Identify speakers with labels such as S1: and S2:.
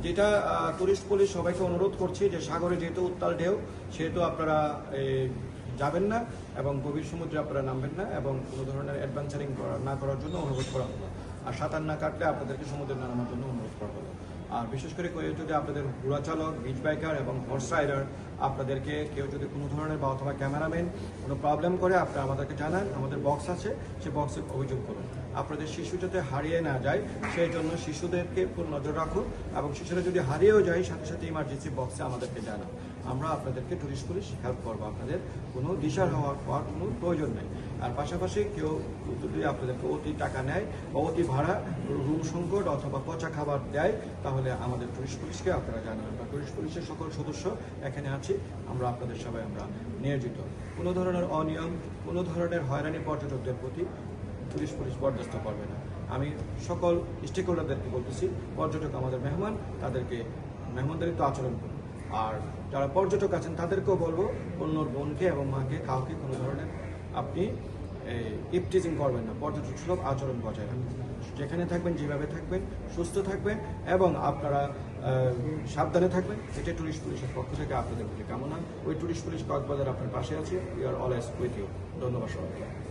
S1: যেটা tourist police সবাইকে অনুরোধ করছি যে সাগরে যেহেতু উত্তাল ঢেউ সেহেতু আপনারা যাবেন না এবং গভীর সমুদ্রে আপনারা নামবেন না এবং কোনো ধরনের অ্যাডভেঞ্চারিং না করার জন্য অনুরোধ করা হলো। আর সাঁতার না কাটলে আপনাদেরকে সমুদ্রে নামার জন্য অনুরোধ করা হলো। আর বিশেষ করে যদি আপনাদের ঘোড়া চালক, বিচ বাইকার এবং হর্স রাইডার আপনাদেরকে কেউ যদি কোনো ধরনের বা অথবা ক্যামেরাম্যান কোনো প্রবলেম করে আপনারা আমাদেরকে জানান, আমাদের বক্স আছে, সে বক্সে অভিযোগ করুন। আপনাদের শিশু যাতে হারিয়ে না যায় সেই জন্য শিশুদেরকে নজর রাখুন এবং শিশুরা যদি হারিয়েও যায় সাথে সাথে ইমার্জেন্সি বক্সে আমাদেরকে জানান। আমরা আপনাদেরকে টুরিস্ট পুলিশ হেল্প করবো, আপনাদের কোনো দিশার হওয়ার কোনো প্রয়োজন নেই। আর পাশাপাশি কেউ যদি আপনাদেরকে অতি টাকা নেয় বা অতি ভাড়া, রুম সংকট অথবা পচা খাবার দেয় তাহলে আমাদের টুরিস্ট পুলিশকে আপনারা জানান। বা টুরিস্ট পুলিশের সকল সদস্য এখানে আছি, আমরা আপনাদের সবাই আমরা নিয়োজিত। কোনো ধরনের অনিয়ম, কোনো ধরনের হয়রানি পর্যটকদের প্রতি টুরিস্ট পুলিশ বরদাস্ত করবে না। আমি সকল স্টেক হোল্ডারদেরকে বলতেছি, পর্যটক আমাদের মেহমান, তাদেরকে মেহমানদারিত্ব আচরণ করুন। আর যারা পর্যটক আছেন তাদেরকেও বলবো অন্যর বোনকে এবং মাকে কাউকে কোনো ধরনের আপনি ইপটিজিং করবেন না, পর্যটক সুলভ আচরণ বজায় রাখবেন। যেখানে থাকবেন যেভাবে থাকবেন, সুস্থ থাকবেন এবং আপনারা সাবধানে থাকবেন, এটা টুরিস্ট পুলিশের পক্ষ থেকে আপনাদের কামনা। ওই টুরিস্ট পুলিশ কক্সবাজার আপনার পাশে আছে। We are always with you. ধন্যবাদ সবাইকে।